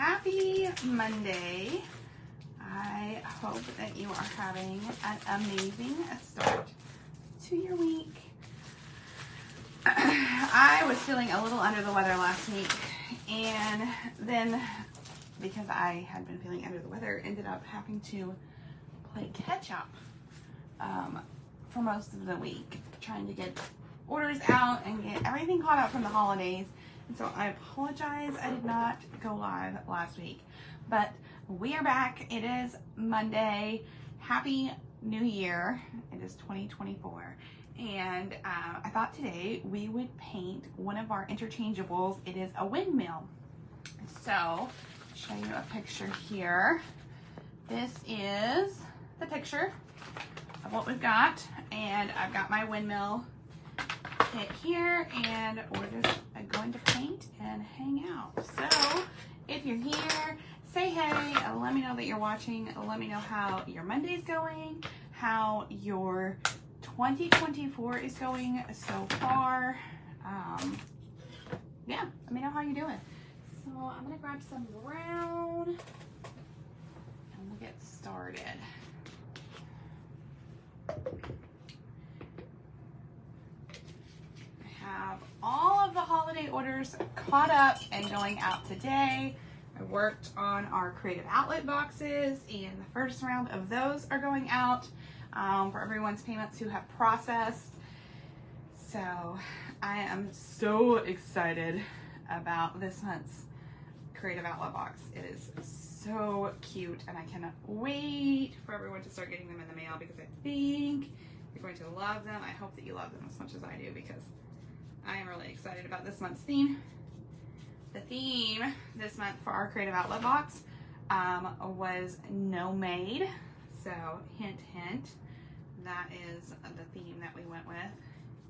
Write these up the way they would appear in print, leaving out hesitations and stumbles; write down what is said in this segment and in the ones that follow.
happy Monday. I hope that you are having an amazing start to your week. I was feeling a little under the weather last week, and then because I had been feeling under the weather, ended up having to play catch up for most of the week, trying to get orders out and get everything caught up from the holidays. And so I apologize I did not go live last week, but we are back. It is Monday. Happy New Year. It is 2024. And I thought today we would paint one of our interchangeables. It is a windmill. So I'll show you a picture here. This is the picture of what we've got. And I've got my windmill kit here, and we're just going to paint and hang out. So if you're here, say hey, let me know that you're watching, let me know how your Monday's going, how your 2024 is going so far. Yeah, let me know how you're doing. So I'm gonna grab some brown and we'll get started. Have all of the holiday orders caught up and going out today. I worked on our creative outlet boxes, and the first round of those are going out for everyone's payments who have processed. So I am so excited about this month's creative outlet box. It is so cute, and I cannot wait for everyone to start getting them in the mail because I think you're going to love them. I hope that you love them as much as I do because I am really excited about this month's theme. The theme this month for our creative outlet box was no made. So hint, hint, that is the theme that we went with.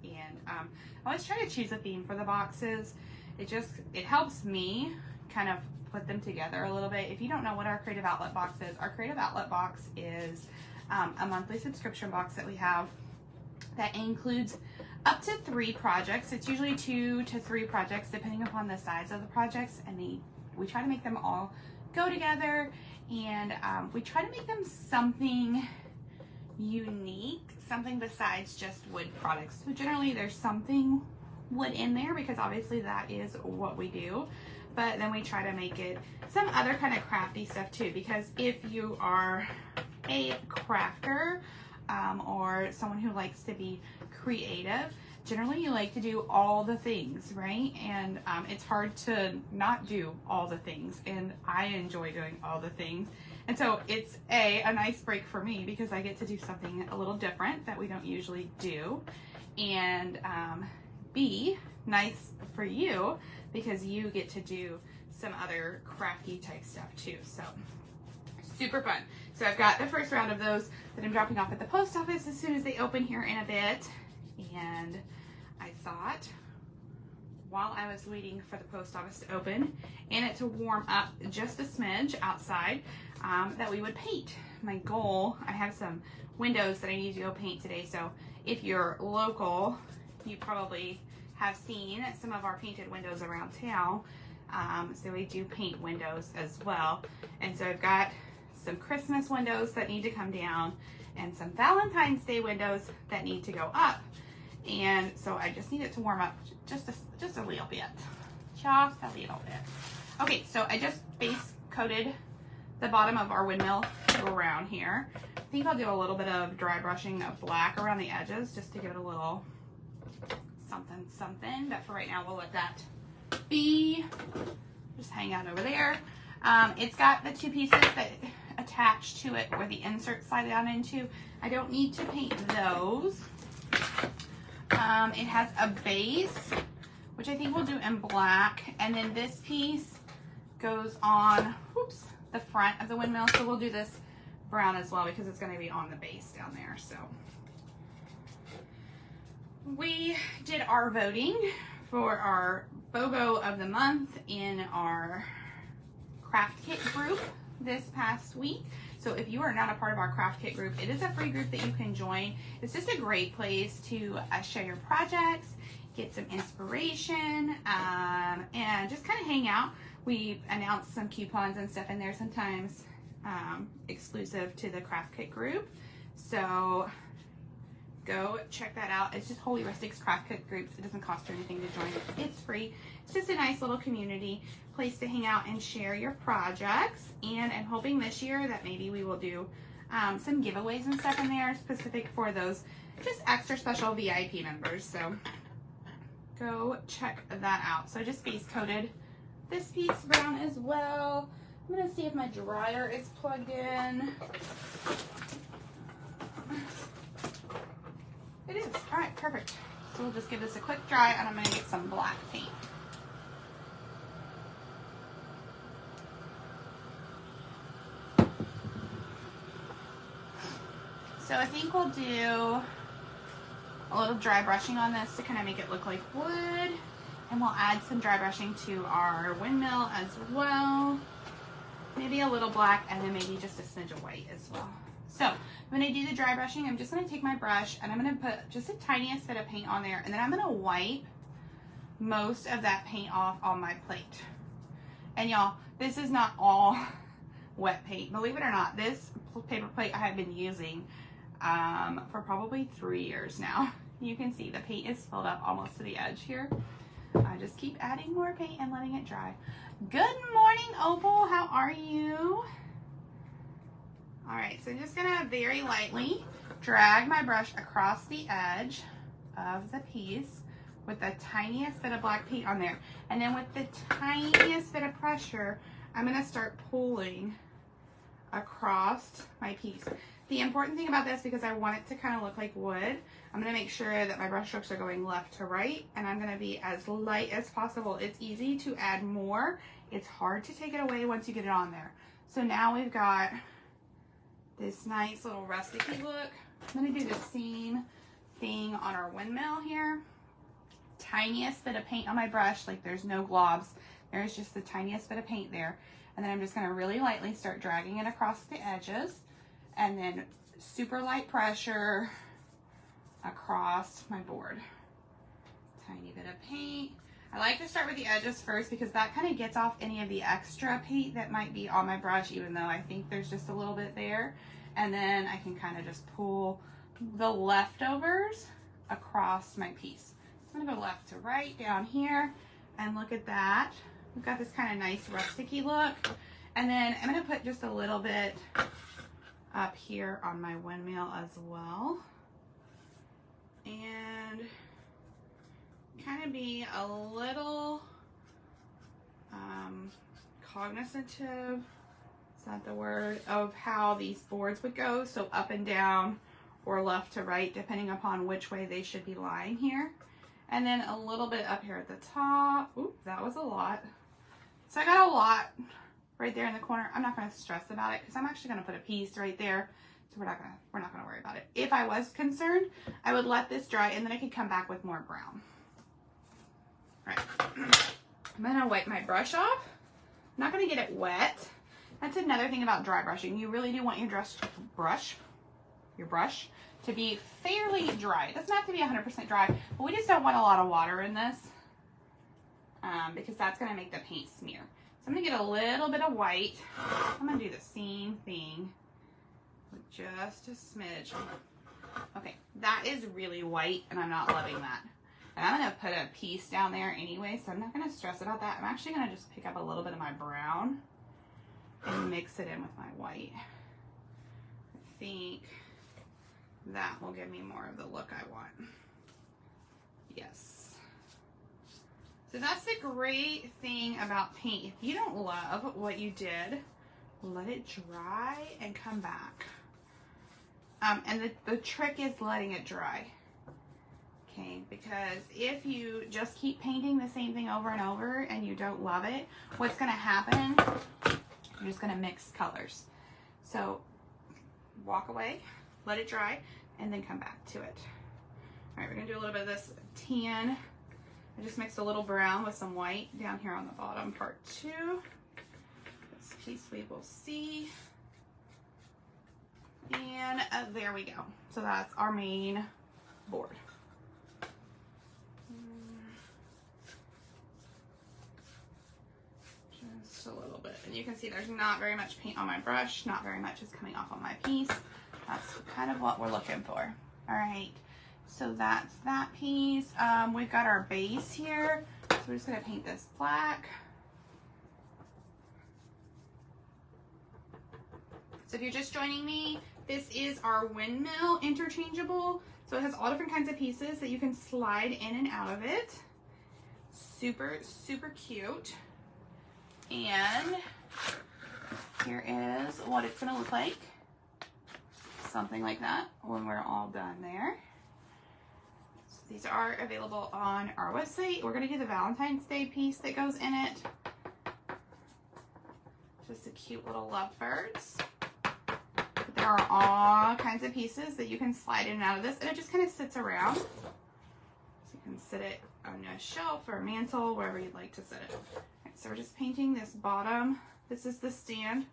And I always try to choose a theme for the boxes. It helps me kind of put them together a little bit. If you don't know what our creative outlet box is, our creative outlet box is a monthly subscription box that we have that includes up to 3 projects. It's usually 2 to 3 projects depending upon the size of the projects, and we try to make them all go together, and we try to make them something unique, something besides just wood products. So generally there's something wood in there because obviously that is what we do, but then we try to make it some other kind of crafty stuff too, because if you are a crafter or someone who likes to be creative, generally you like to do all the things, right? And it's hard to not do all the things, and I enjoy doing all the things. And so it's a nice break for me because I get to do something a little different that we don't usually do, and B, nice for you because you get to do some other crafty type stuff too. So super fun. So I've got the first round of those that I'm dropping off at the post office as soon as they open here in a bit. And I thought while I was waiting for the post office to open and it to warm up just a smidge outside, that we would paint. My goal, I have some windows that I need to go paint today. So if you're local, you probably have seen some of our painted windows around town. So we do paint windows as well. And so I've got some Christmas windows that need to come down and some Valentine's Day windows that need to go up. And so I just need it to warm up just a little bit. Just a little bit. Okay, so I just base coated the bottom of our windmill around here. I think I'll do a little bit of dry brushing of black around the edges just to give it a little something, something. But for right now, we'll let that be. Just hang out over there. It's got the 2 pieces that attach to it where the inserts slide down into. I don't need to paint those. It has a base, which I think we'll do in black, and then this piece goes on, oops, the front of the windmill, so we'll do this brown as well because it's going to be on the base down there. So we did our voting for our BOGO of the month in our craft kit group this past week. So if you are not a part of our craft kit group, it is a free group that you can join. It's just a great place to share your projects, get some inspiration, and just kind of hang out We announced some coupons and stuff in there sometimes, exclusive to the Craft Kit group. So go check that out. It's just Holy Rustics Craft Kit groups. It doesn't cost you anything to join. It's free. It's just a nice little community place to hang out and share your projects. And I'm hoping this year that maybe we will do some giveaways and stuff in there specific for those just extra special VIP members. So go check that out. So I just base coated this piece brown as well. I'm gonna see if my dryer is plugged in. It is. All right, perfect. So we'll just give this a quick dry, and I'm gonna get some black paint. So I think we'll do a little dry brushing on this to kind of make it look like wood. And we'll add some dry brushing to our windmill as well. Maybe a little black and then maybe just a smidge of white as well. So when I do the dry brushing, I'm just gonna take my brush and I'm gonna put just the tiniest bit of paint on there, and then I'm gonna wipe most of that paint off on my plate. And y'all, this is not all wet paint. Believe it or not, this paper plate I have been using for probably 3 years now. You can see the paint is filled up almost to the edge here. I just keep adding more paint and letting it dry. Good morning, Opal. How are you? All right, so I'm just gonna very lightly drag my brush across the edge of the piece with the tiniest bit of black paint on there. And then with the tiniest bit of pressure, I'm gonna start pulling across my piece. The important thing about this, because I want it to kind of look like wood, I'm going to make sure that my brush strokes are going left to right, and I'm going to be as light as possible. It's easy to add more. It's hard to take it away once you get it on there. So now we've got this nice little rusticy look. I'm going to do the same thing on our windmill here. Tiniest bit of paint on my brush, like there's no globs. There's just the tiniest bit of paint there. And then I'm just going to really lightly start dragging it across the edges. And then super light pressure across my board. Tiny bit of paint. I like to start with the edges first because that kind of gets off any of the extra paint that might be on my brush, even though I think there's just a little bit there. And then I can kind of just pull the leftovers across my piece. I'm gonna go left to right down here, and look at that. We've got this kind of nice rusticy look. And then I'm gonna put just a little bit up here on my windmill as well, and kind of be a little cognitive, is that the word, of how these boards would go, so up and down or left to right depending upon which way they should be lying here. And then a little bit up here at the top. Oop, that was a lot. So I got a lot right there in the corner. I'm not going to stress about it because I'm actually going to put a piece right there, so we're not going to worry about it. If I was concerned, I would let this dry and then I could come back with more brown. All right, I'm going to wipe my brush off. I'm not going to get it wet. That's another thing about dry brushing. You really do want your brush to be fairly dry. It doesn't have to be 100% dry, but we just don't want a lot of water in this because that's going to make the paint smear. So I'm going to get a little bit of white. I'm going to do the same thing with just a smidge. Okay, that is really white and I'm not loving that. And I'm going to put a piece down there anyway, so I'm not going to stress about that. I'm actually going to just pick up a little bit of my brown and mix it in with my white. I think that will give me more of the look I want. Yes. So that's the great thing about paint. If you don't love what you did, let it dry and come back. And the trick is letting it dry. Okay, because if you just keep painting the same thing over and over and you don't love it, what's going to happen, you're just going to mix colors. So walk away, let it dry, and then come back to it. All right, we're going to do a little bit of this tan. I just mixed a little brown with some white down here on the bottom part 2. This piece we will see. And there we go. So that's our main board. just a little bit. And you can see there's not very much paint on my brush, not very much is coming off on my piece. That's kind of what we're looking for. All right, so that's that piece. We've got our base here. So we're just gonna paint this black. So if you're just joining me, this is our windmill interchangeable. So it has all different kinds of pieces that you can slide in and out of it. Super, super cute. And here is what it's gonna look like. Something like that when we're all done there. So these are available on our website. We're gonna do the Valentine's Day piece that goes in it. Just the cute little lovebirds. There are all kinds of pieces that you can slide in and out of this, and it just kind of sits around. So you can sit it on a shelf or a mantle, wherever you'd like to sit it. Right, so we're just painting this bottom. This is the stand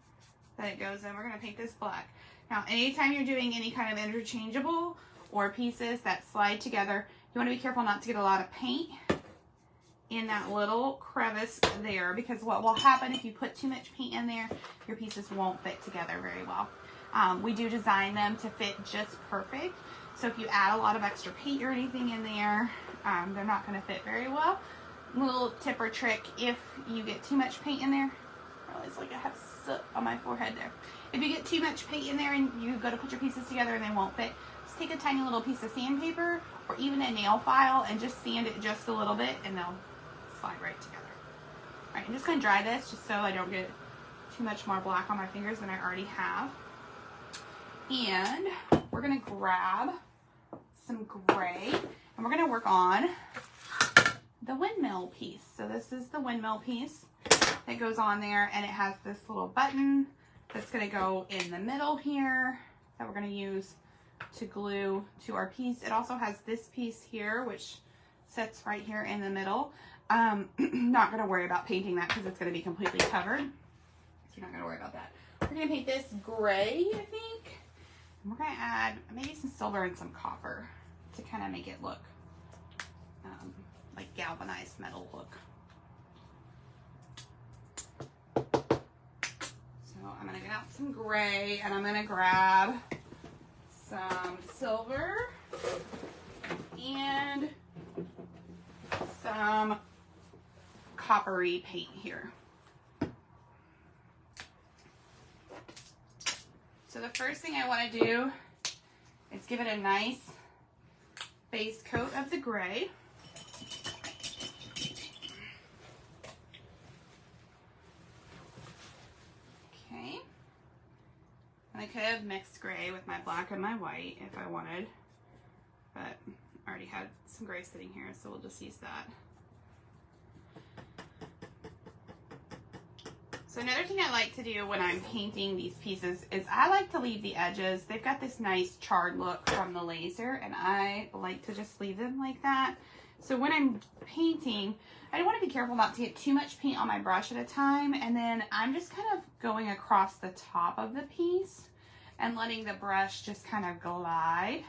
that it goes in. We're going to paint this black. Now, anytime you're doing any kind of interchangeable or pieces that slide together, you want to be careful not to get a lot of paint in that little crevice there, because what will happen if you put too much paint in there, your pieces won't fit together very well. We do design them to fit just perfect. So if you add a lot of extra paint or anything in there, they're not going to fit very well. Little tip or trick, if you get too much paint in there, I realize like I have soot on my forehead there. If you get too much paint in there and you go to put your pieces together and they won't fit, just take a tiny little piece of sandpaper or even a nail file and just sand it just a little bit and they'll slide right together. All right, I'm just going to dry this just so I don't get too much more black on my fingers than I already have. And we're going to grab some gray and we're going to work on the windmill piece. So this is the windmill piece that goes on there, and it has this little button that's going to go in the middle here that we're going to use to glue to our piece. It also has this piece here which sits right here in the middle. Not going to worry about painting that because it's going to be completely covered. So you're not going to worry about that. We're going to paint this gray, I think. And we're going to add maybe some silver and some copper to kind of make it look like galvanized metal look. So I'm going to get out some gray and I'm going to grab some silver and some coppery paint here. So the first thing I want to do is give it a nice base coat of the gray. Okay. And I could have mixed gray with my black and my white if I wanted, but I already had some gray sitting here, so we'll just use that. So another thing I like to do when I'm painting these pieces is I like to leave the edges. They've got this nice charred look from the laser, and I like to just leave them like that. So when I'm painting, I want to be careful not to get too much paint on my brush at a time, and then I'm just kind of going across the top of the piece and letting the brush just kind of glide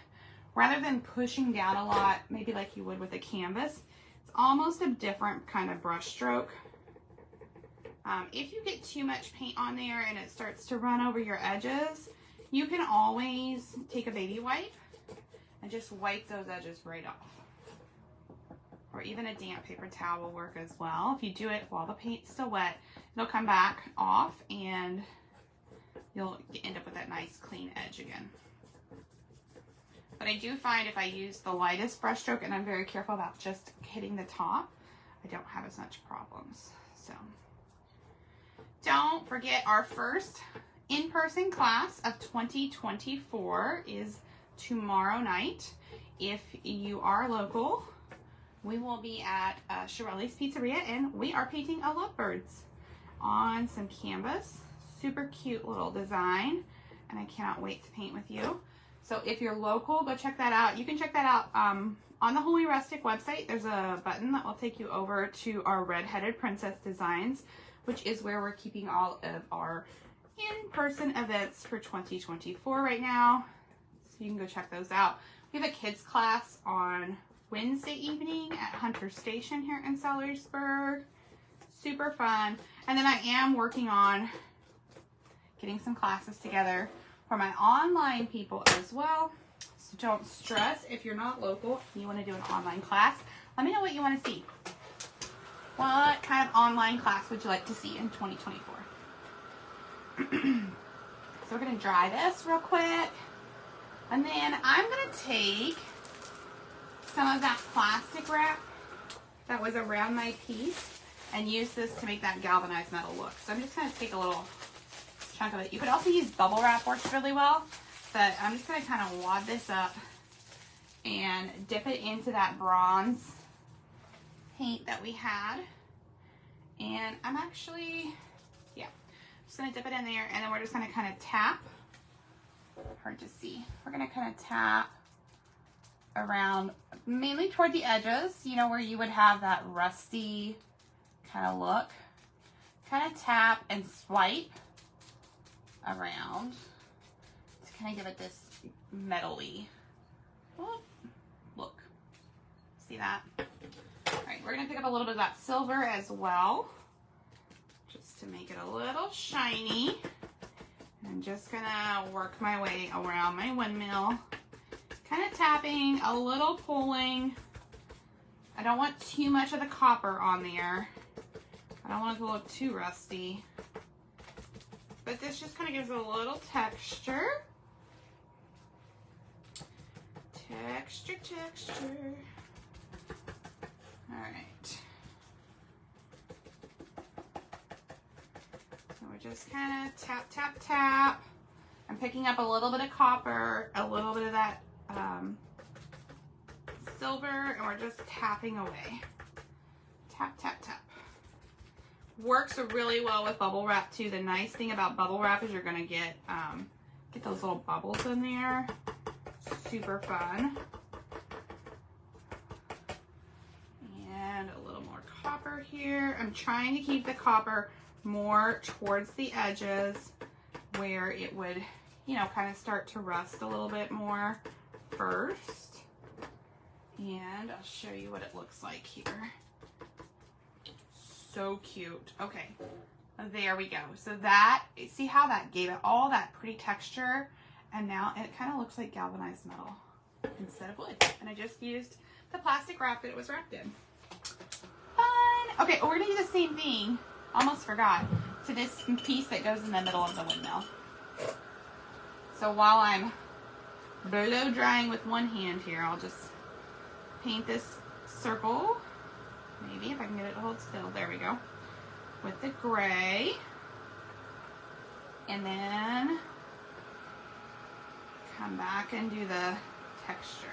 rather than pushing down a lot, maybe like you would with a canvas. It's almost a different kind of brush stroke. If you get too much paint on there and it starts to run over your edges, you can always take a baby wipe and just wipe those edges right off. Or even a damp paper towel will work as well. If you do it while the paint's still wet, it'll come back off and you'll end up with that nice clean edge again. But I do find if I use the lightest brush stroke and I'm very careful about just hitting the top, I don't have as much problems. So don't forget, our first in-person class of 2024 is tomorrow night. If you are local, we will be at Shirelli's Pizzeria, and we are painting a lovebirds on some canvas. Super cute little design, and I cannot wait to paint with you. So if you're local, go check that out. You can check that out on the Holy Rustic website. There's a button that will take you over to our Red-Headed Princess Designs, which is where we're keeping all of our in-person events for 2024 right now. So you can go check those out. We have a kids class on Wednesday evening at Hunter Station here in Sellersburg. super fun. And then I am working on getting some classes together for my online people as well. So don't stress if you're not local and you want to do an online class. Let me know what you want to see. What kind of online class would you like to see in 2024? So we're going to dry this real quick. And then I'm going to take some of that plastic wrap that was around my piece and use this to make that galvanized metal look. So I'm just going to take a little chunk of it. You could also use bubble wrap, works really well, but I'm just going to kind of wad this up and dip it into that bronze paint that we had. And I'm actually, yeah, just going to dip it in there, and then we're just going to kind of tap. Hard to see. We're going to kind of tap around, mainly toward the edges, you know, where you would have that rusty kind of look. Kind of tap and swipe around to kind of give it this metally look. See that? All right, we're going to pick up a little bit of that silver as well, just to make it a little shiny. I'm just going to work my way around my windmill, kind of tapping, a little pulling. I don't want too much of the copper on there. I don't want it to look too rusty. But this just kind of gives it a little texture. Texture. All right. So we're just kind of tap. I'm picking up a little bit of copper, a little bit of that silver, and we're just tapping away. Tap. Works really well with bubble wrap too. The nice thing about bubble wrap is you're gonna get those little bubbles in there. Super fun. And a little more copper here. I'm trying to keep the copper more towards the edges where it would, you know, kind of start to rust a little bit more first. And I'll show you what it looks like here. So cute. Okay, there we go. So that, see how that gave it all that pretty texture, and now it kind of looks like galvanized metal instead of wood. And I just used the plastic wrap that it was wrapped in. Fun. Okay, we're gonna do the same thing, almost forgot, to this piece that goes in the middle of the windmill. So while I'm blow drying with one hand here, I'll just paint this circle. Maybe if I can get it to hold still. There we go. With the gray. And then come back and do the texture.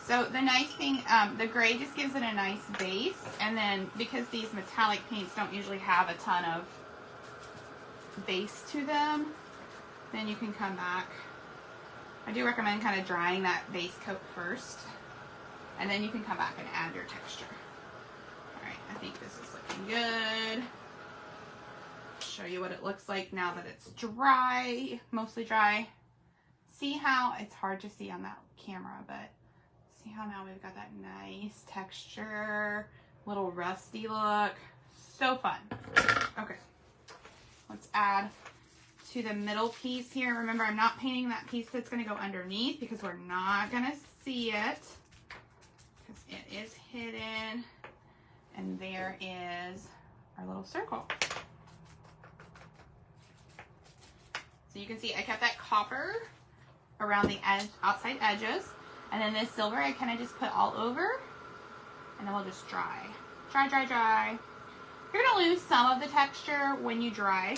So the nice thing, the gray just gives it a nice base. And then because these metallic paints don't usually have a ton of base to them, then you can come back. I do recommend kind of drying that base coat first. And then you can come back and add your texture. All right, I think this is looking good. Show you what it looks like now that it's dry, mostly dry. See how, it's hard to see on that camera, but see how now we've got that nice texture, little rusty look. So fun. Okay, let's add to the middle piece here. Remember, I'm not painting that piece that's gonna go underneath because we're not gonna see it. It is hidden, and there is our little circle. So you can see I kept that copper around the edge, outside edges, and then this silver I kind of just put all over, and then we'll just dry. Dry. You're gonna lose some of the texture when you dry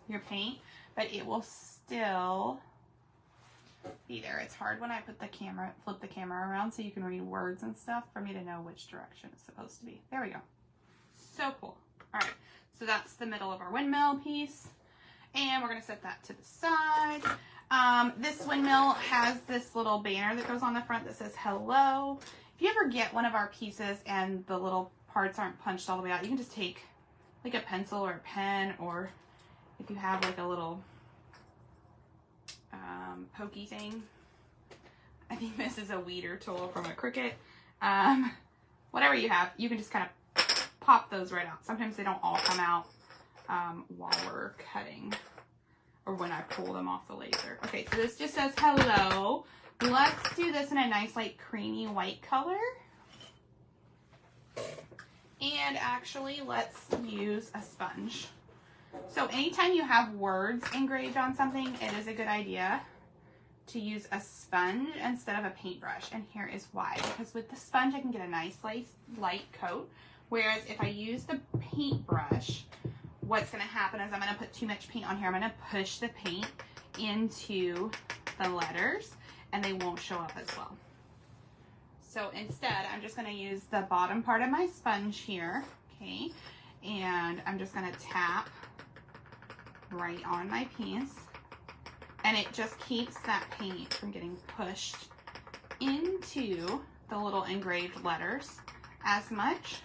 your paint, but it will still be there. It's hard when I put the camera, flip the camera around so you can read words and stuff for me to know which direction it's supposed to be. There we go. So cool. All right, so that's the middle of our windmill piece, and we're gonna set that to the side. This windmill has this little banner that goes on the front that says hello. If you ever get one of our pieces and the little parts aren't punched all the way out, you can just take like a pencil or a pen, or if you have like a little pokey thing. I think this is a weeder tool from a Cricut. Whatever you have, you can just kind of pop those right out. Sometimes they don't all come out while we're cutting or when I pull them off the laser. Okay, so this just says hello. Let's do this in a nice like creamy white color. And actually, let's use a sponge. So anytime you have words engraved on something, it is a good idea to use a sponge instead of a paintbrush. And here is why. Because with the sponge, I can get a nice light coat. Whereas if I use the paintbrush, what's going to happen is I'm going to put too much paint on here. I'm going to push the paint into the letters and they won't show up as well. So instead, I'm just going to use the bottom part of my sponge here, okay? And I'm just going to tap right on my piece. And it just keeps that paint from getting pushed into the little engraved letters as much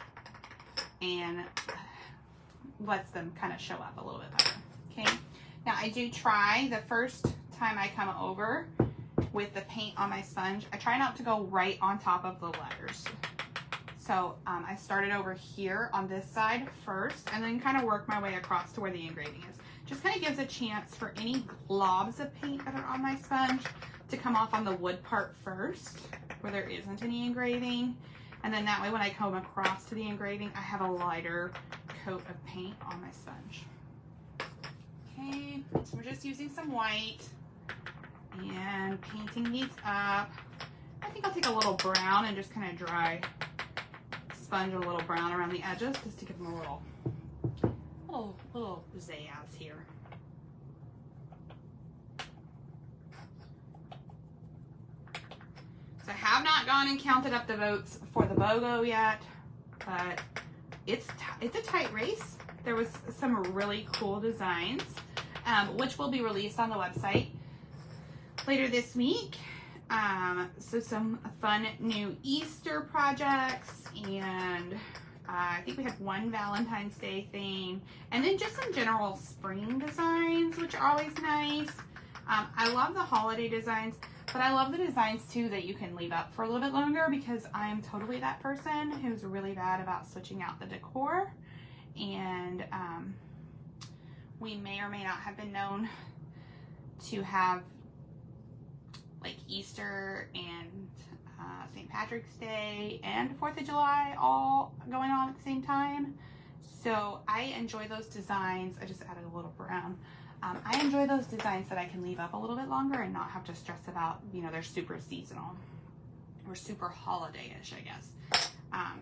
and lets them kind of show up a little bit better, okay? Now I do try the first time I come over with the paint on my sponge, I try not to go right on top of the letters. So I started over here on this side first and then kind of work my way across to where the engraving is. Just kind of gives a chance for any globs of paint that are on my sponge to come off on the wood part first where there isn't any engraving. And then that way when I come across to the engraving, I have a lighter coat of paint on my sponge. Okay, so we're just using some white and painting these up. I think I'll take a little brown and just kind of dry sponge a little brown around the edges just to give them a little pizzazz here. So I have not gone and counted up the votes for the BOGO yet, but it's a tight race. There was some really cool designs, which will be released on the website later this week. So some fun new Easter projects, and I think we had one Valentine's Day thing, and then just some general spring designs, which are always nice. I love the holiday designs, but I love the designs too that you can leave up for a little bit longer, because I'm totally that person who's really bad about switching out the decor. And we may or may not have been known to have like Easter and St. Patrick's Day and 4th of July all going on at the same time. So I enjoy those designs. I just added a little brown. I enjoy those designs that I can leave up a little bit longer and not have to stress about, you know, they're super seasonal or super holiday-ish, I guess.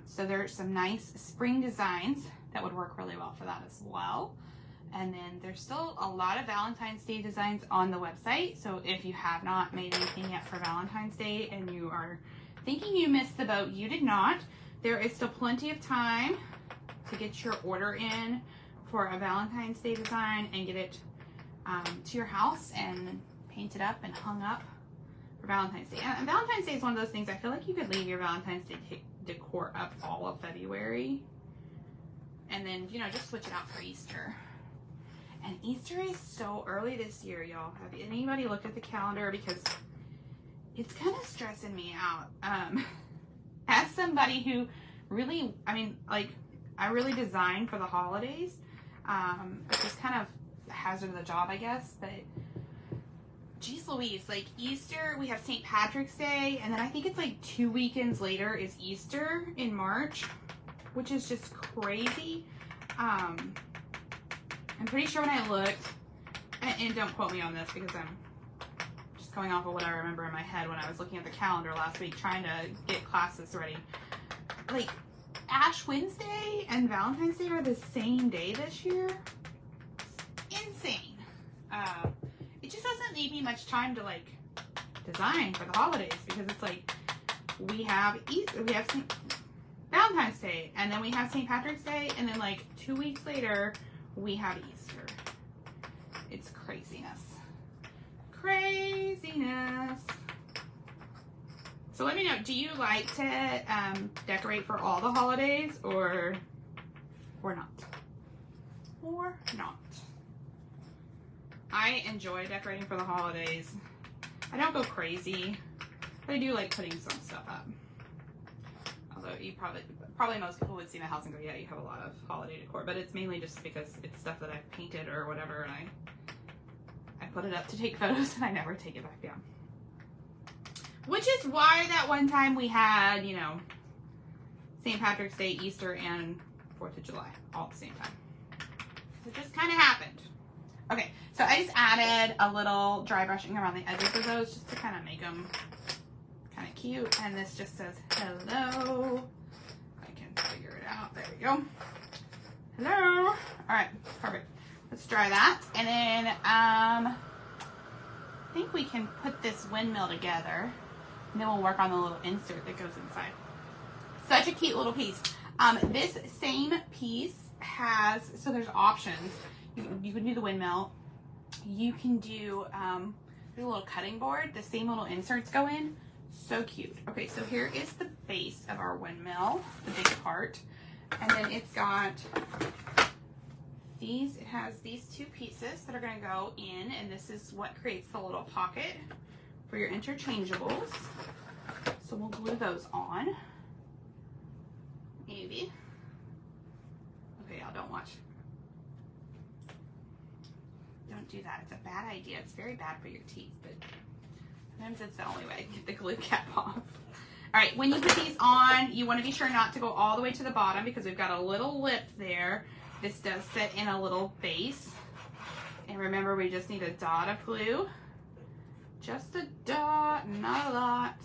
So there's some nice spring designs that would work really well for that as well. And then there's still a lot of Valentine's Day designs on the website. So if you have not made anything yet for Valentine's Day and you are thinking you missed the boat, you did not. There is still plenty of time to get your order in for a Valentine's Day design and get it to your house and painted up and hung up for Valentine's Day. And Valentine's Day is one of those things, I feel like you could leave your Valentine's Day decor up all of February and then, you know, just switch it out for Easter. And Easter is so early this year, y'all. Have anybody looked at the calendar? Because it's kind of stressing me out. As somebody who really, I really design for the holidays. It's just kind of a hazard of the job, I guess. But geez Louise, like Easter, we have St. Patrick's Day, and then I think it's like 2 weekends later is Easter in March, which is just crazy. I'm pretty sure when I looked, and don't quote me on this because I'm just going off of what I remember in my head when I was looking at the calendar last week trying to get classes ready. Like, Ash Wednesday and Valentine's Day are the same day this year. It's insane. It just doesn't leave me much time to, like, design for the holidays, because it's like we have Valentine's Day, and then we have St. Patrick's Day, and then like 2 weeks later we have Easter. It's craziness. Craziness. So let me know, do you like to decorate for all the holidays or not? Or not? I enjoy decorating for the holidays. I don't go crazy, but I do like putting some stuff up. although you probably most people would see my house and go, yeah, you have a lot of holiday decor, but it's mainly just because it's stuff that I've painted or whatever, and I put it up to take photos and I never take it back down. Which is why that one time we had, you know, St. Patrick's Day, Easter, and 4th of July all at the same time. So it just kind of happened. Okay, so I just added a little dry brushing around the edges of those just to kind of make them kind of cute. And this just says hello. I can figure it out. There we go. Hello. All right, perfect. Let's dry that. And then I think we can put this windmill together. And then we'll work on the little insert that goes inside. Such a cute little piece. This same piece has, so there's options. You can do the windmill. You can do, there's a little cutting board. The same little inserts go in. So cute. Okay, so here is the base of our windmill, the big part. And then it's got these, it has these two pieces that are gonna go in, and this is what creates the little pocket for your interchangeables. So we'll glue those on. Maybe. Okay, y'all, don't watch. Don't do that. It's a bad idea. It's very bad for your teeth, but sometimes it's the only way to get the glue cap off. All right, when you put these on, you want to be sure not to go all the way to the bottom because we've got a little lip there. This does sit in a little base. And remember, we just need a dot of glue. Just a dot, not a lot.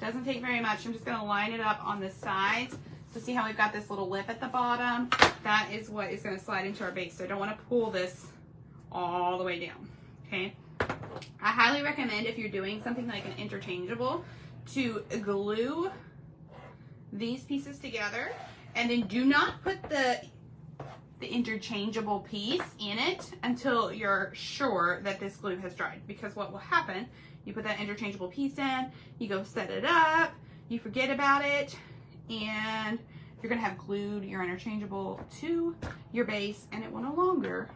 Doesn't take very much. I'm just going to line it up on the sides. So see how we've got this little lip at the bottom? That is what is going to slide into our base. So I don't want to pull this all the way down, okay? I highly recommend if you're doing something like an interchangeable to glue these pieces together, and then do not put the interchangeable piece in it until you're sure that this glue has dried, because what will happen, you put that interchangeable piece in, you go set it up, you forget about it, and you're gonna have glued your interchangeable to your base, and it will no longer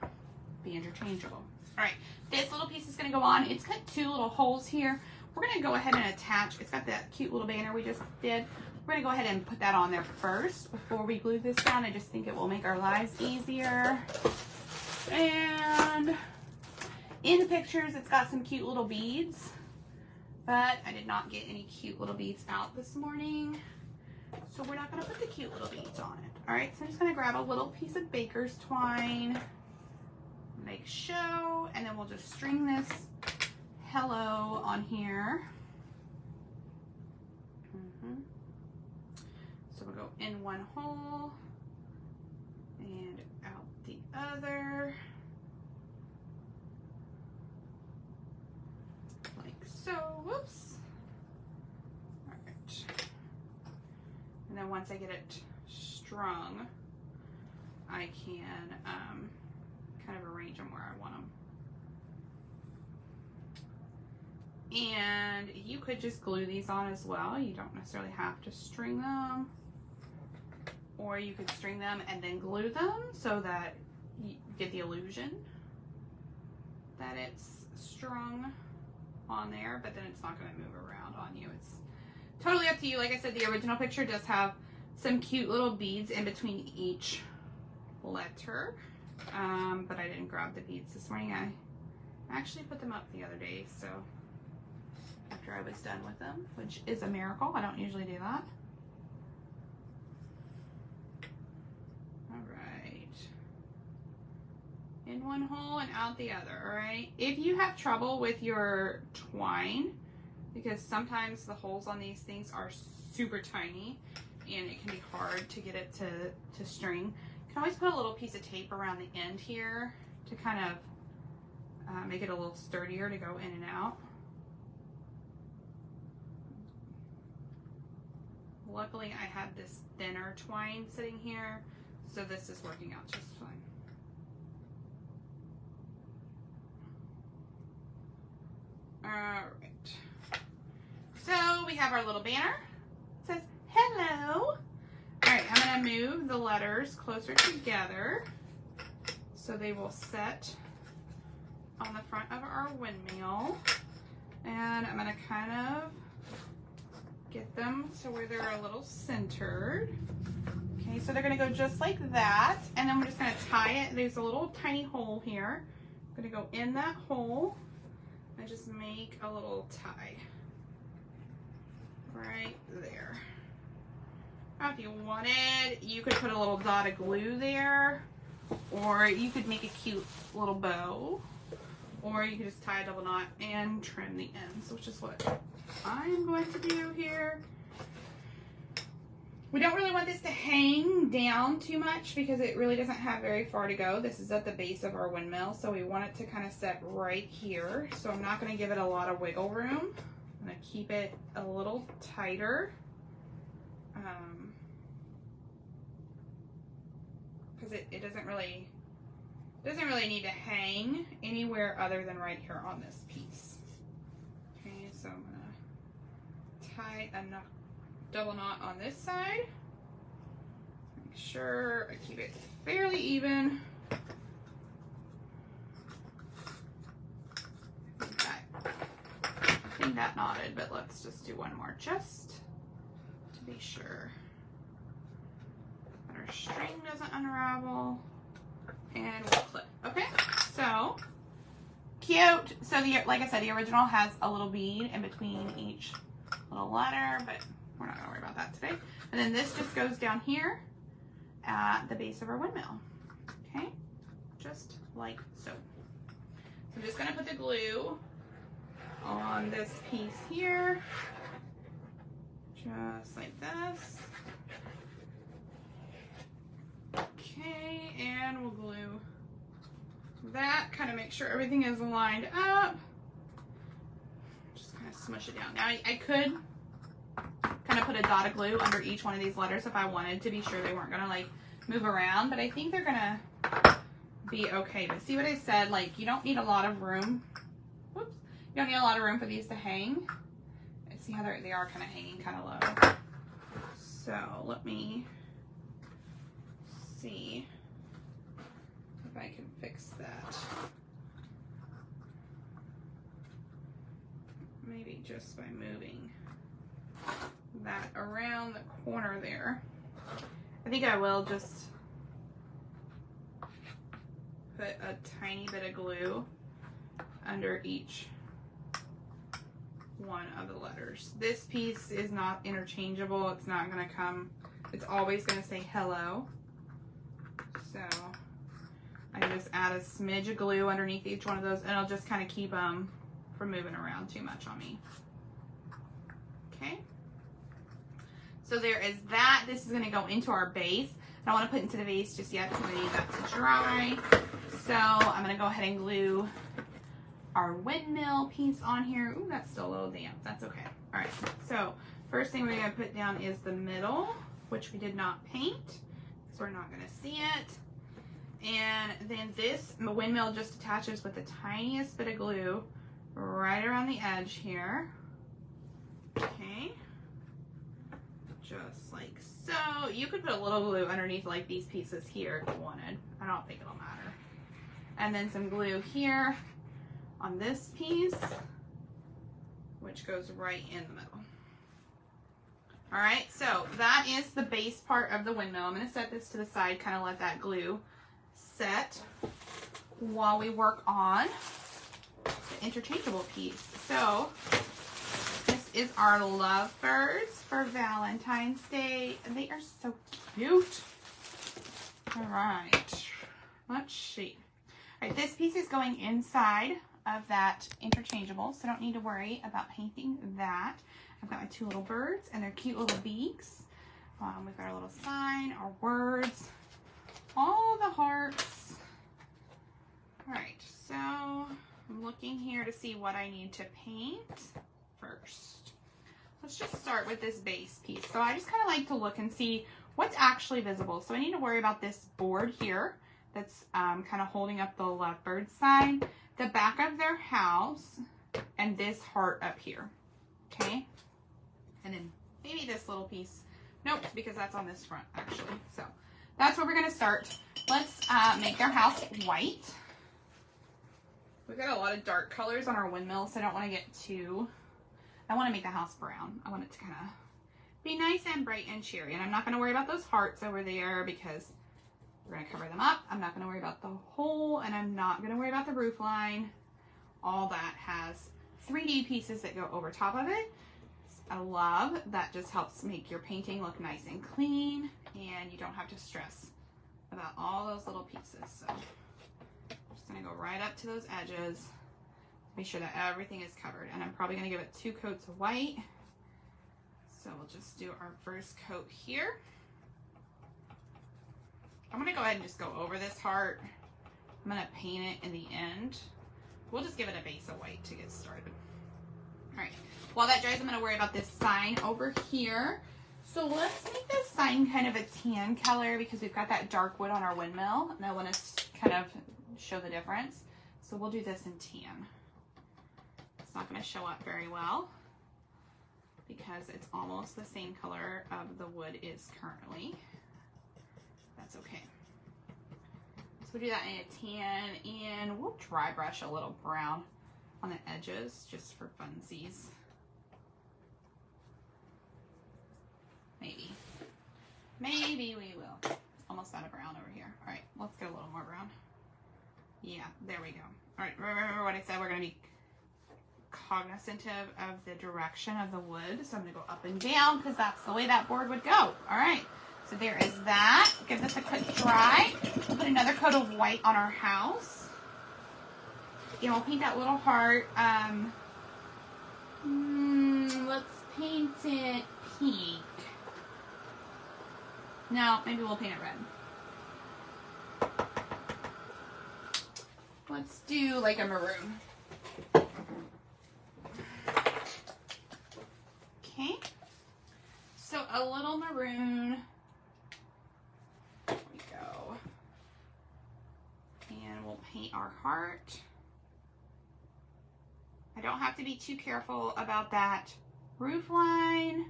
be interchangeable. All right, this little piece is gonna go on. It's got two little holes here. We're gonna go ahead and attach, it's got that cute little banner we just did. We're gonna go ahead and put that on there first before we glue this down. I just think it will make our lives easier. And in the pictures, it's got some cute little beads, but I did not get any cute little beads out this morning. So we're not gonna put the cute little beads on it. All right, so I'm just gonna grab a little piece of baker's twine, make show, and then we'll just string this hello on here. So we'll go in one hole and out the other, like so. Whoops. All right. And then once I get it strung, I can kind of arrange them where I want them. And you could just glue these on as well. You don't necessarily have to string them. Or you could string them and then glue them so that you get the illusion that it's strung on there, but then it's not going to move around on you. It's totally up to you. Like I said, the original picture does have some cute little beads in between each letter, but I didn't grab the beads this morning. I actually put them up the other day, so after I was done with them, which is a miracle. I don't usually do that. All right. In one hole and out the other, all right? If you have trouble with your twine, because sometimes the holes on these things are super tiny and it can be hard to get it to string, you can always put a little piece of tape around the end here to kind of make it a little sturdier to go in and out. Luckily, I have this thinner twine sitting here, so this is working out just fine. All right. So we have our little banner. It says hello. All right, I'm gonna move the letters closer together so they will set on the front of our windmill. And I'm gonna kind of get them so where they're a little centered. Okay, so they're gonna go just like that, and then we're just gonna tie it. There's a little tiny hole here. I'm gonna go in that hole and just make a little tie right there. Now, if you wanted, you could put a little dot of glue there, or you could make a cute little bow, or you could just tie a double knot and trim the ends, which is what I'm going to do here. We don't really want this to hang down too much because it really doesn't have very far to go. This is at the base of our windmill, so we want it to kind of set right here. So I'm not going to give it a lot of wiggle room. I'm going to keep it a little tighter because it doesn't really need to hang anywhere other than right here on this piece. Okay, so I'm going to tie a double knot on this side. Make sure I keep it fairly even. I think that knotted, but let's just do one more just to be sure that our string doesn't unravel. And we'll clip. Okay, so cute. So like I said, the original has a little bead in between each little letter, but we're not gonna worry about that today. And then this just goes down here at the base of our windmill. Okay, just like so. So I'm just gonna put the glue on this piece here, just like this. Okay, and we'll glue that, kind of make sure everything is lined up. Just kind of smush it down. Now I could kind of put a dot of glue under each one of these letters if I wanted to be sure they weren't gonna like move around, but I think they're gonna be okay. But see what I said, like you don't need a lot of room. Whoops. You don't need a lot of room for these to hang. See how they are kind of hanging kind of low. So let me see if I can fix that. Maybe just by moving that around the corner there. I think I will just put a tiny bit of glue under each one of the letters. This piece is not interchangeable. It's not going to come, it's always going to say hello. So I just add a smidge of glue underneath each one of those, and it'll just kind of keep them from moving around too much on me. Okay. So there is that. This is going to go into our base. I don't want to put into the vase just yet because I need that to dry. So I'm going to go ahead and glue our windmill piece on here. Ooh, that's still a little damp. That's okay. All right. So first thing we're going to put down is the middle, which we did not paint, so we're not going to see it. And then this windmill just attaches with the tiniest bit of glue right around the edge here. Okay. Just like so. You could put a little glue underneath like these pieces here if you wanted. I don't think it'll matter. And then some glue here on this piece, which goes right in the middle. All right, so that is the base part of the windmill. I'm going to set this to the side, kind of let that glue set while we work on the interchangeable piece. So this is our lovebirds for Valentine's Day, and they are so cute. All right, let's see. All right, this piece is going inside of that interchangeable, so don't need to worry about painting that. I've got my two little birds and their cute little beaks. We've got our little sign, our words, all the hearts. All right, so I'm looking here to see what I need to paint first. Let's just start with this base piece. So I just kind of like to look and see what's actually visible. So I need to worry about this board here that's kind of holding up the lovebird sign, the back of their house, and this heart up here, okay? And then maybe this little piece. Nope, because that's on this front, actually. So that's where we're going to start. Let's make their house white. We've got a lot of dark colors on our windmill, so I don't want to get too... I want to make the house brown. I want it to kind of be nice and bright and cheery. And I'm not going to worry about those hearts over there because we're going to cover them up. I'm not going to worry about the hole, and I'm not going to worry about the roof line. All that has 3D pieces that go over top of it. I love that. Just helps make your painting look nice and clean, and you don't have to stress about all those little pieces. So I'm just going to go right up to those edges, make sure that everything is covered. And I'm probably going to give it 2 coats of white. So we'll just do our first coat here. I'm going to go ahead and just go over this heart. I'm going to paint it in the end. We'll just give it a base of white to get started. All right, while that dries, I'm going to worry about this sign over here. So let's make this sign kind of a tan color because we've got that dark wood on our windmill, and I want to kind of show the difference. So we'll do this in tan. It's not going to show up very well because it's almost the same color of the wood is currently. That's okay. So we'll do that in a tan, and we'll dry brush a little brown on the edges just for funsies. Maybe we will. Almost out of brown over here. All right, let's get a little more brown. Yeah, there we go. All right, remember what I said? We're going to be cognizant of the direction of the wood. So I'm going to go up and down because that's the way that board would go. All right, so there is that. Give this a quick dry. We'll put another coat of white on our house. And we'll paint that little heart. Let's paint it pink. No, maybe we'll paint it red. Let's do like a maroon. Okay. So a little maroon. There we go. And we'll paint our heart. I don't have to be too careful about that roof line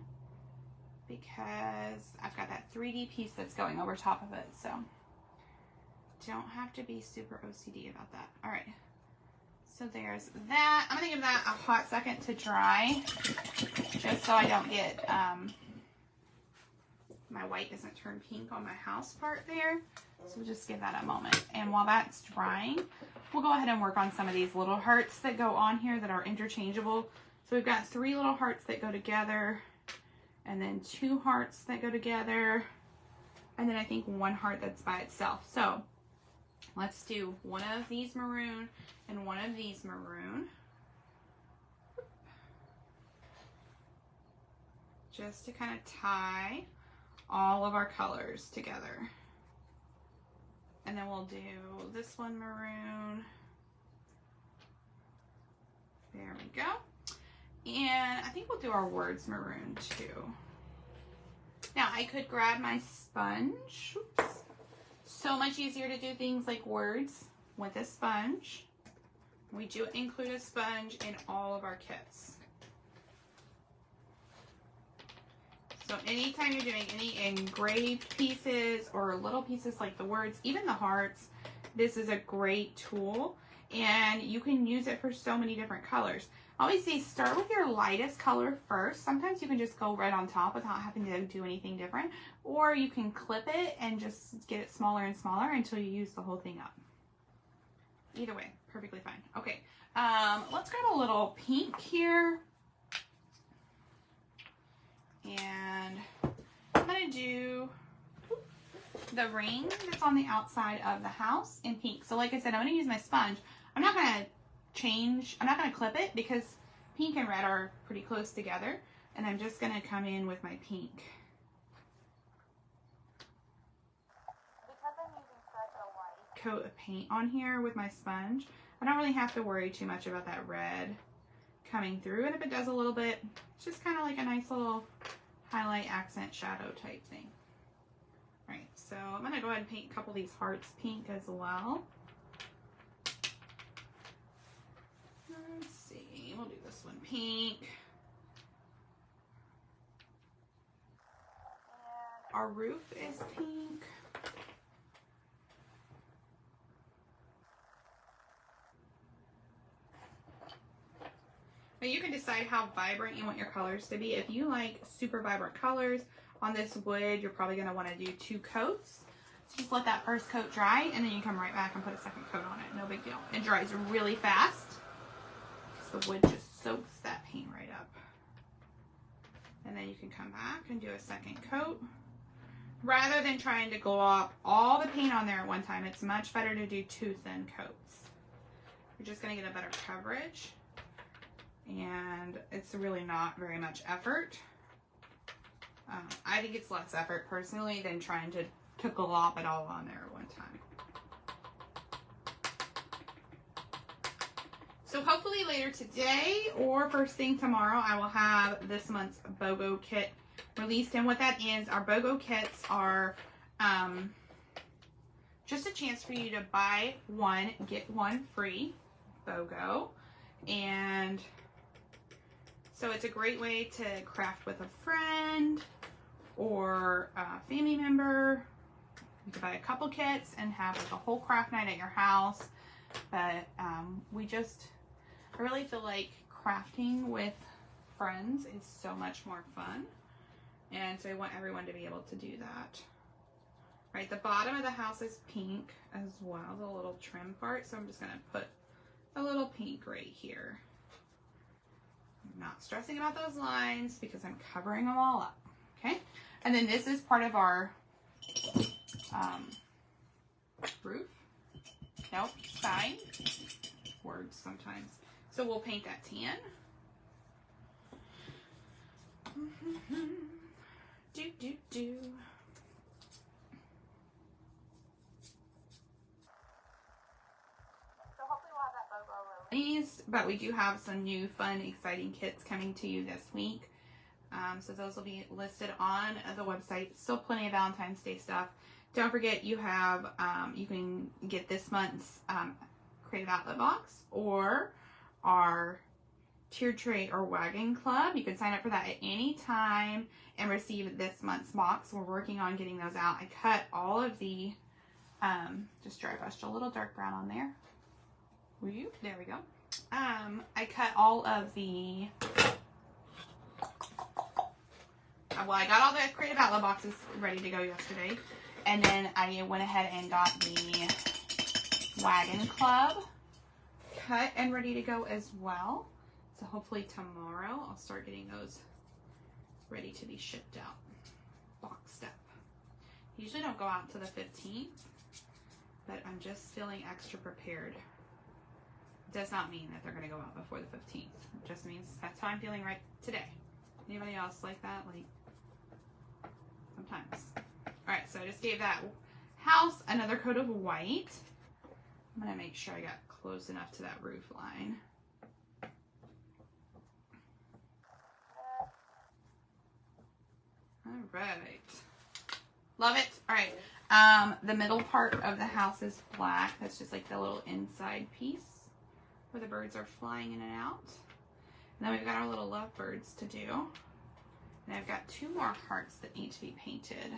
because I've got that 3D piece that's going over top of it, so don't have to be super OCD about that. All right, so there's that. I'm gonna give that a hot second to dry, just so I don't get, my white doesn't turn pink on my house part there. So we'll just give that a moment. And while that's drying, we'll go ahead and work on some of these little hearts that go on here that are interchangeable. So we've got 3 little hearts that go together, and then 2 hearts that go together, and then I think 1 heart that's by itself. So let's do one of these maroon and one of these maroon. Just to kind of tie all of our colors together. And then we'll do this one maroon. There we go. And I think we'll do our words maroon too. Now I could grab my sponge. Oops. So much easier to do things like words with a sponge. We do include a sponge in all of our kits. So anytime you're doing any engraved pieces or little pieces like the words, even the hearts, this is a great tool, and you can use it for so many different colors. I always say start with your lightest color first. Sometimes you can just go right on top without having to do anything different, or you can clip it and just get it smaller and smaller until you use the whole thing up. Either way, perfectly fine. Okay, let's grab a little pink here. And I'm going to do the ring that's on the outside of the house in pink. So like I said, I'm going to use my sponge. I'm not going to clip it because pink and red are pretty close together. And I'm just going to come in with my pink. Because I'm using such a light coat of paint on here with my sponge, I don't really have to worry too much about that red coming through. And if it does a little bit, it's just kind of like a nice little highlight accent shadow type thing. All right, so I'm going to go ahead and paint a couple of these hearts pink as well. Let's see, we'll do this one pink. And our roof is pink. But you can decide how vibrant you want your colors to be. If you like super vibrant colors on this wood, you're probably going to want to do 2 coats. So just let that first coat dry, and then you come right back and put a second coat on it. No big deal. It dries really fast because the wood just soaks that paint right up. And then you can come back and do a second coat. Rather than trying to glop all the paint on there at one time, it's much better to do 2 thin coats. You're just going to get a better coverage, and it's really not very much effort. I think it's less effort personally than trying to glop it all on there at one time. So hopefully later today or first thing tomorrow, I will have this month's BOGO kit released. And what that is, our BOGO kits are just a chance for you to buy one, get one free, BOGO. And so it's a great way to craft with a friend or a family member. You can buy a couple kits and have like a whole craft night at your house. But I really feel like crafting with friends is so much more fun. And so I want everyone to be able to do that. Right, the bottom of the house is pink as well, the little trim part. So I'm just gonna put a little pink right here. I'm not stressing about those lines because I'm covering them all up, okay? And then this is part of our roof. Nope, side. Words sometimes. So we'll paint that tan. Do, do, do. So hopefully we'll have that BOGO released, but we do have some new fun, exciting kits coming to you this week. So those will be listed on the website. Still plenty of Valentine's Day stuff. Don't forget you have, you can get this month's Creative Outlet box or our Tier Tray or Wagon Club. You can sign up for that at any time and receive this month's box. We're working on getting those out. I cut all of the, just dry brushed a little dark brown on there. There we go. I cut all of the, well, I got all the Creative Outlet boxes ready to go yesterday. And then I went ahead and got the Wagon Club cut and ready to go as well. So hopefully tomorrow I'll start getting those ready to be shipped out, boxed up. Usually don't go out to the 15th, but I'm just feeling extra prepared. Does not mean that they're going to go out before the 15th. It just means that's how I'm feeling right today. Anybody else like that? Like, sometimes. All right, so I just gave that house another coat of white. I'm going to make sure I got close enough to that roof line. All right. Love it. All right. The middle part of the house is black. That's just like the little inside piece where the birds are flying in and out. And then we've got our little lovebirds to do. And I've got 2 more hearts that need to be painted.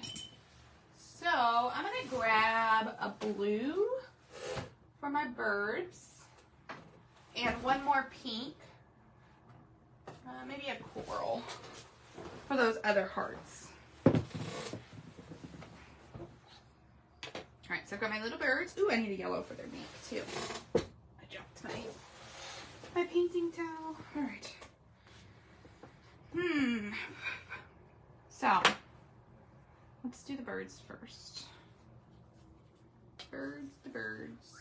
So I'm going to grab a blue for my birds and 1 more pink, maybe a coral for those other hearts. All right, so I've got my little birds. Ooh, I need a yellow for their beak too. I dropped my painting towel. All right. So let's do the birds first. The birds.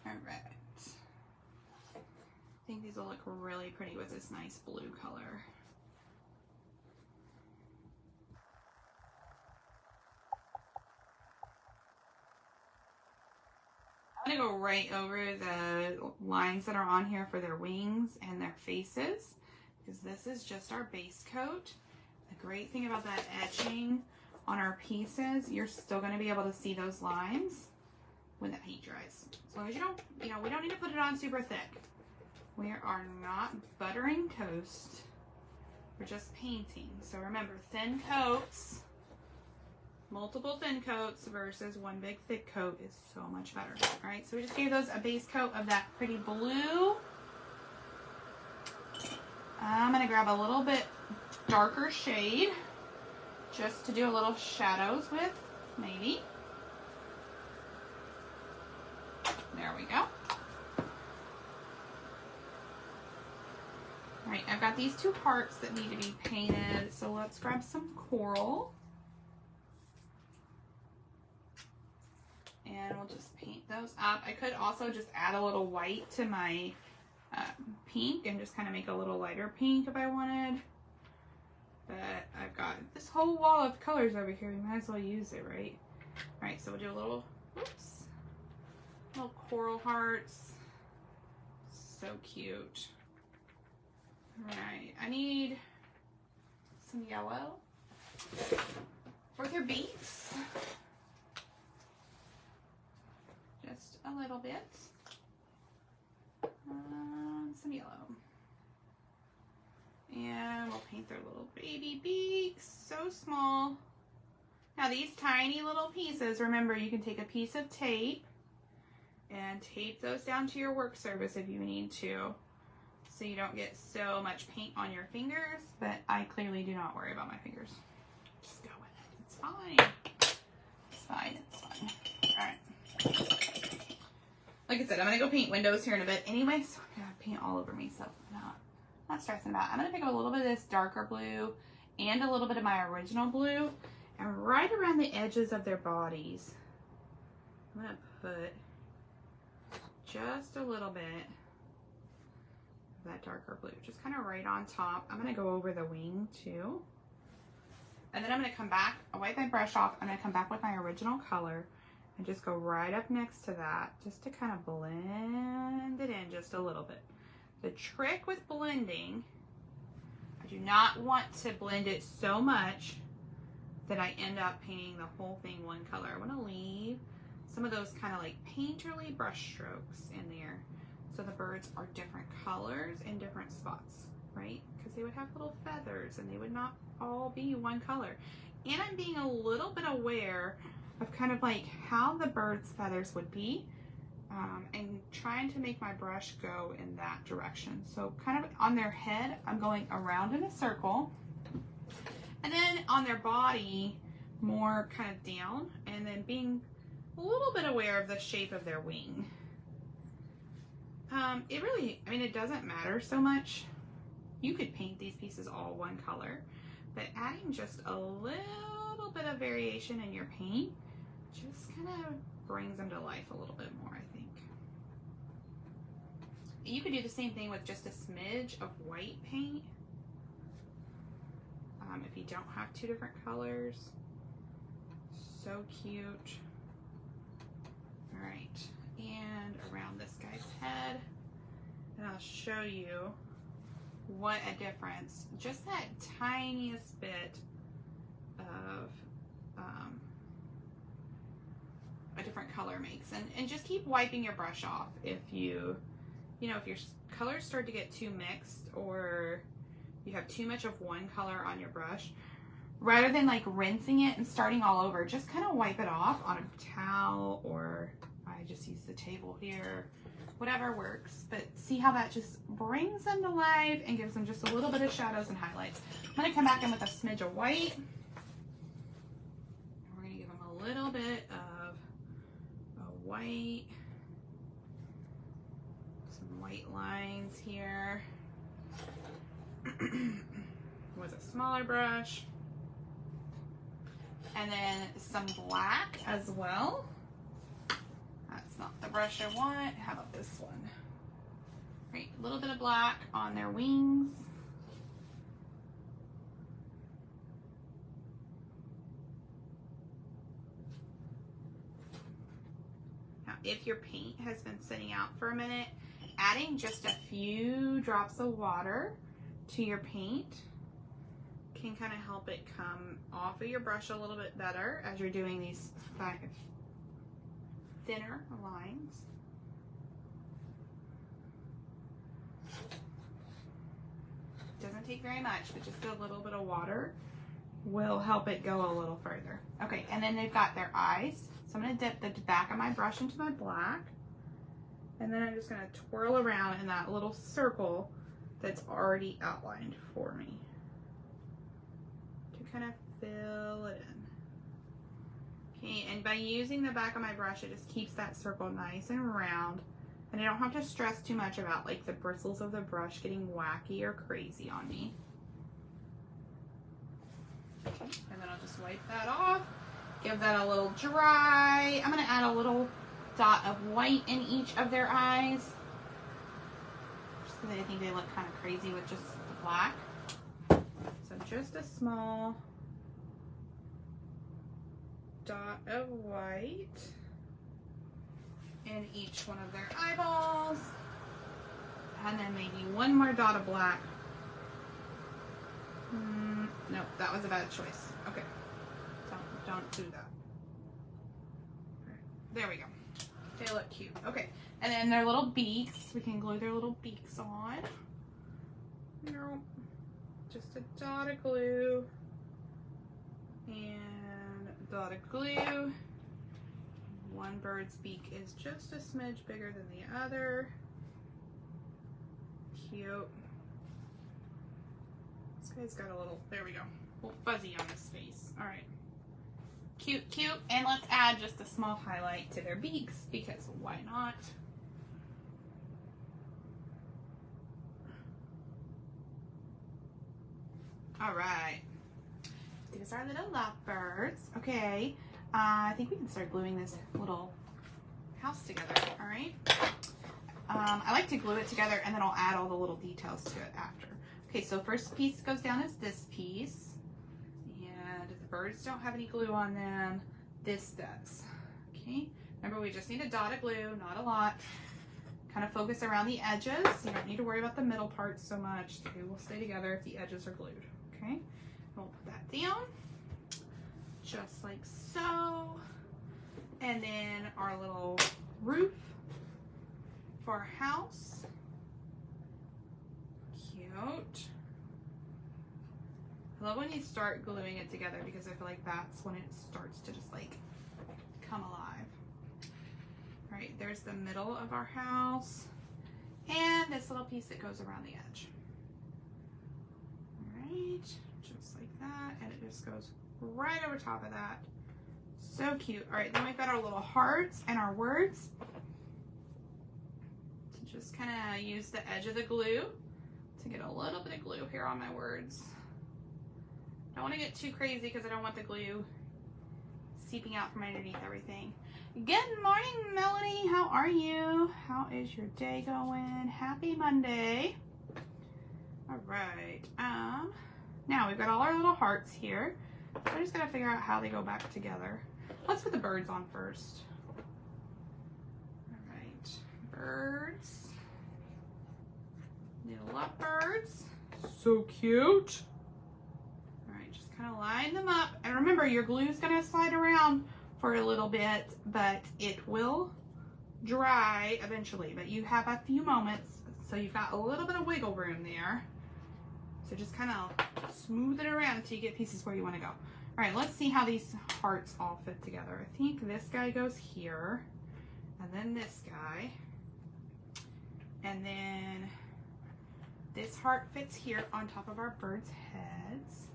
All right. I think these will look really pretty with this nice blue color. I'm going to go right over the lines that are on here for their wings and their faces, because this is just our base coat. The great thing about that etching on our pieces, you're still going to be able to see those lines when the paint dries. As long as you don't, we don't need to put it on super thick. We are not buttering toast. We're just painting. So remember, thin coats multiple thin coats versus one big thick coat is so much better. All right, so we just gave those a base coat of that pretty blue. I'm gonna grab a little bit darker shade just to do a little shadows with, maybe. There we go. All right, I've got these two hearts that need to be painted, so let's grab some coral. And we'll just paint those up. I could also just add a little white to my pink and just kind of make a little lighter pink if I wanted. But I've got this whole wall of colors over here. We might as well use it, right? All right, so we'll do a little, whoops, little coral hearts. So cute. All right, I need some yellow for your beaks. Just a little bit. Some yellow. And we'll paint their little baby beaks, so small. Now these tiny little pieces, remember you can take a piece of tape and tape those down to your work surface if you need to, so you don't get so much paint on your fingers, but I clearly do not worry about my fingers. Just go with it, it's fine. It's fine, it's fine. All right. Like I said, I'm gonna go paint windows here in a bit anyway, so I'm gonna paint all over me, so I'm not stressing about it. I'm gonna pick up a little bit of this darker blue and a little bit of my original blue, and right around the edges of their bodies, I'm gonna put just a little bit of that darker blue, just kind of right on top. I'm gonna go over the wing too. And then I'm gonna come back, I'll wipe my brush off, I'm gonna come back with my original color and just go right up next to that, just to kind of blend it in just a little bit. The trick with blending, I do not want to blend it so much that I end up painting the whole thing one color. I want to leave some of those kind of like painterly brush strokes in there, so the birds are different colors in different spots, right? Because they would have little feathers and they would not all be one color. And I'm being a little bit aware of kind of like how the bird's feathers would be, and trying to make my brush go in that direction. So kind of on their head, I'm going around in a circle, and then on their body, more kind of down, and then being a little bit aware of the shape of their wing. It really, I mean, it doesn't matter so much. You could paint these pieces all one color, but adding just a little bit of variation in your paint just kind of brings them to life a little bit more, I think. You could do the same thing with just a smidge of white paint, if you don't have two different colors. So cute. All right, and around this guy's head, and I'll show you what a difference just that tiniest bit of a different color makes. And just keep wiping your brush off if you know, if your colors start to get too mixed or you have too much of one color on your brush. Rather than like rinsing it and starting all over, just kind of wipe it off on a towel, or I just use the table here, whatever works. But see how that just brings them to life and gives them just a little bit of shadows and highlights. I'm gonna come back in with a smidge of white. We're gonna give them a little bit of a white, some white lines here. With a smaller brush. And then some black as well. That's not the brush I want. How about this one? Great, a little bit of black on their wings. Now, if your paint has been sitting out for a minute, adding just a few drops of water to your paint can kind of help it come off of your brush a little bit better as you're doing these thinner lines. Doesn't take very much, but just a little bit of water will help it go a little further. Okay, and then they've got their eyes. So I'm gonna dip the back of my brush into my black. And then I'm just gonna twirl around in that little circle that's already outlined for me to kind of fill it in. Okay, and by using the back of my brush, it just keeps that circle nice and round. And I don't have to stress too much about like the bristles of the brush getting wacky or crazy on me. Okay, and then I'll just wipe that off. Give that a little dry. I'm gonna add a little dot of white in each of their eyes. Just because I think they look kind of crazy with just the black. So just a small dot of white in each one of their eyeballs. And then maybe one more dot of black. No, that was a bad choice. Okay. Don't do that. There we go. They look cute. Okay. And then their little beaks. We can glue their little beaks on. No. Just a dot of glue. And a dot of glue. One bird's beak is just a smidge bigger than the other. Cute. This guy's got a little, there we go, a little fuzzy on his face. All right. Cute, cute. And let's add just a small highlight to their beaks because why not? All right. These are little lovebirds. Okay. I think we can start gluing this little house together. All right. I like to glue it together and then I'll add all the little details to it after. Okay, so first piece goes down as this piece. And the birds don't have any glue on them. This does. Okay. Remember, we just need a dot of glue, not a lot. Kind of focus around the edges. You don't need to worry about the middle parts so much. They will stay together if the edges are glued. Okay. And we'll put that down. Just like so. And then our little roof for our house. Cute. I love when you start gluing it together because I feel like that's when it starts to just like come alive. All right, there's the middle of our house and this little piece that goes around the edge. All right, just like that, and it just goes right over top of that. So cute. All right, then we've got our little hearts and our words. To just kind of use the edge of the glue to get a little bit of glue here on my words. Don't want to get too crazy because I don't want the glue seeping out from underneath everything. Good morning, Melody. How are you? How is your day going? Happy Monday. All right. Now we've got all our little hearts here. So I just got to figure out how they go back together. Let's put the birds on first. All right. Birds. Little lovebirds. So cute. Kind of line them up, and remember your glue is going to slide around for a little bit, but it will dry eventually. But you have a few moments, so you've got a little bit of wiggle room there. So just kind of smooth it around until you get pieces where you want to go. All right, let's see how these hearts all fit together. I think this guy goes here, and then this guy, and then this heart fits here on top of our birds' heads.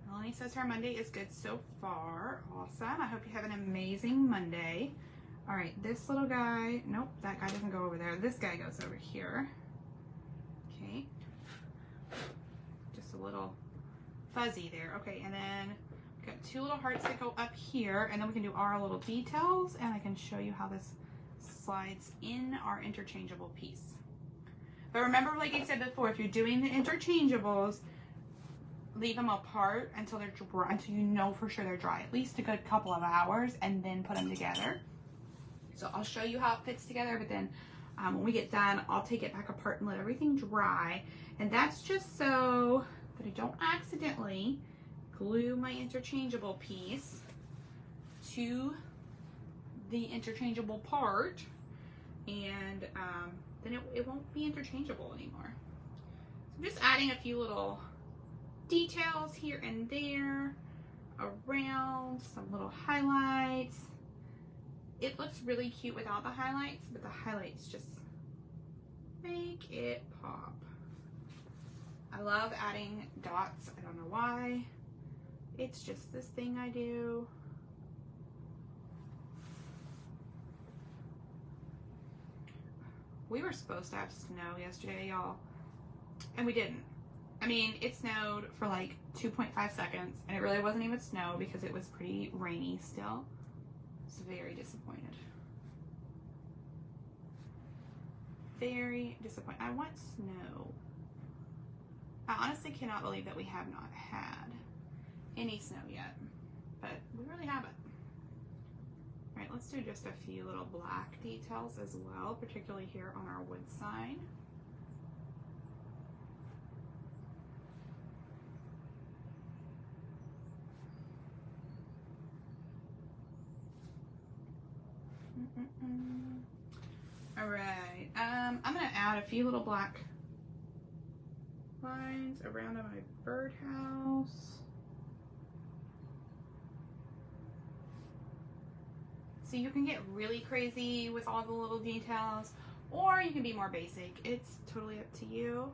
Melanie says her Monday is good so far. Awesome. I hope you have an amazing Monday. All right, this little guy, nope, that guy doesn't go over there. This guy goes over here. Okay. Just a little fuzzy there. Okay, and then we've got two little hearts that go up here, and then we can do our little details, and I can show you how this slides in our interchangeable piece. But remember, like I said before, if you're doing the interchangeables, leave them apart until they're dry, until you know for sure they're dry, at least a good couple of hours, and then put them together. So I'll show you how it fits together, but then when we get done, I'll take it back apart and let everything dry. And that's just so that I don't accidentally glue my interchangeable piece to the interchangeable part, and then it won't be interchangeable anymore. So I'm just adding a few little details here and there around, some little highlights. It looks really cute without the highlights, but the highlights just make it pop. I love adding dots. I don't know why. It's just this thing I do. We were supposed to have snow yesterday, y'all, and we didn't. I mean, it snowed for like 2.5 seconds, and it really wasn't even snow because it was pretty rainy still. I was very disappointed. Very disappointed. I want snow. I honestly cannot believe that we have not had any snow yet, but we really haven't. All right, let's do just a few little black details as well, particularly here on our wood sign. All right, I'm gonna add a few little black lines around my birdhouse. So you can get really crazy with all the little details, or you can be more basic. It's totally up to you.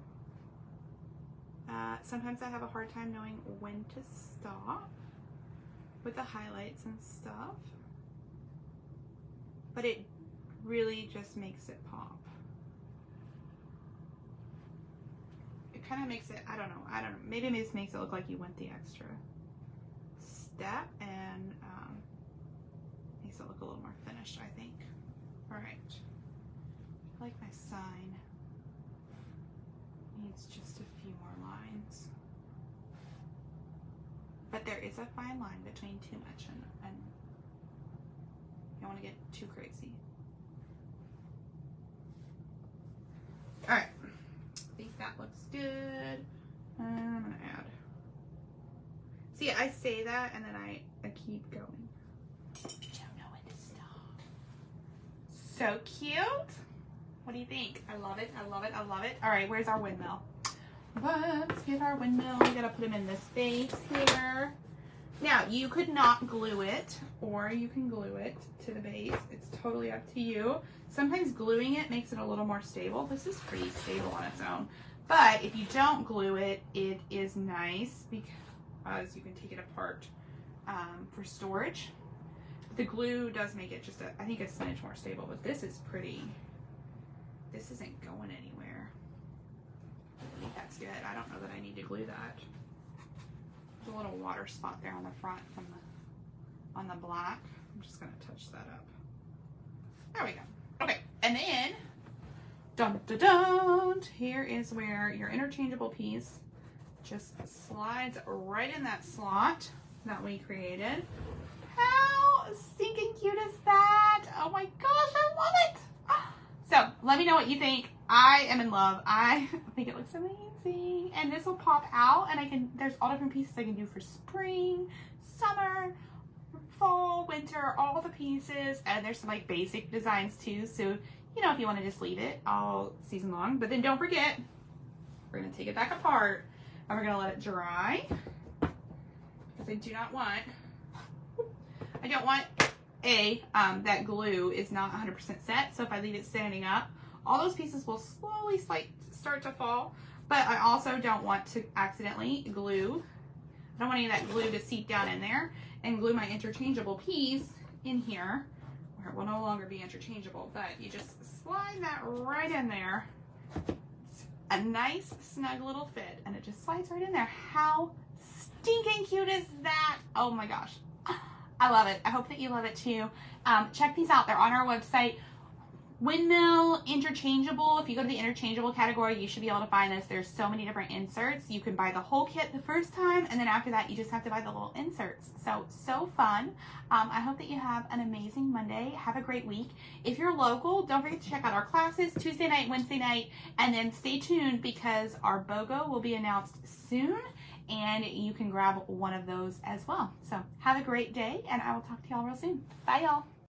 Sometimes I have a hard time knowing when to stop with the highlights and stuff, but it really just makes it pop. It kind of makes it, I don't know, maybe it just makes it look like you went the extra step, and makes it look a little more finished, I think. All right, I like my sign. Needs just a few more lines. But there is a fine line between too much and you don't want to get too crazy. All right, I think that looks good. I'm gonna add. See, I say that and then I keep going. I don't know when to stop. So cute. What do you think? I love it, I love it, I love it. All right, where's our windmill? Let's get our windmill. We gotta put him in this space here. Now, you could not glue it, or you can glue it to the base. It's totally up to you. Sometimes gluing it makes it a little more stable. This is pretty stable on its own. But if you don't glue it, it is nice because you can take it apart for storage. The glue does make it just, I think, a smidge more stable, but this is pretty, this isn't going anywhere. I think that's good. I don't know that I need to glue that. There's a little water spot there on the front from on the black. I'm just gonna touch that up. There we go. Okay, and then, dun dun dun, here is where your interchangeable piece just slides right in that slot that we created. How stinking cute is that? Oh my gosh, I love it. So let me know what you think. I am in love. I think it looks amazing. And this will pop out, and there's all different pieces I can do for spring, summer, fall, winter, all the pieces. And there's some like basic designs too. So, you know, if you want to just leave it all season long, but then don't forget, we're going to take it back apart and we're going to let it dry, because I don't want that glue is not 100% set. So if I leave it standing up, all those pieces will slowly start to fall. But I also don't want to accidentally glue. I don't want any of that glue to seep down in there and glue my interchangeable piece in here, where it will no longer be interchangeable. But you just slide that right in there. It's a nice snug little fit, and it just slides right in there. How stinking cute is that? Oh my gosh. I love it. I hope that you love it too. Check these out. They're on our website. Windmill, interchangeable. If you go to the interchangeable category, you should be able to find this. There's so many different inserts. You can buy the whole kit the first time, and then after that, you just have to buy the little inserts. So fun. I hope that you have an amazing Monday. Have a great week. If you're local, don't forget to check out our classes Tuesday night, Wednesday night, and then stay tuned because our BOGO will be announced soon, and you can grab one of those as well. So have a great day, and I will talk to y'all real soon. Bye, y'all.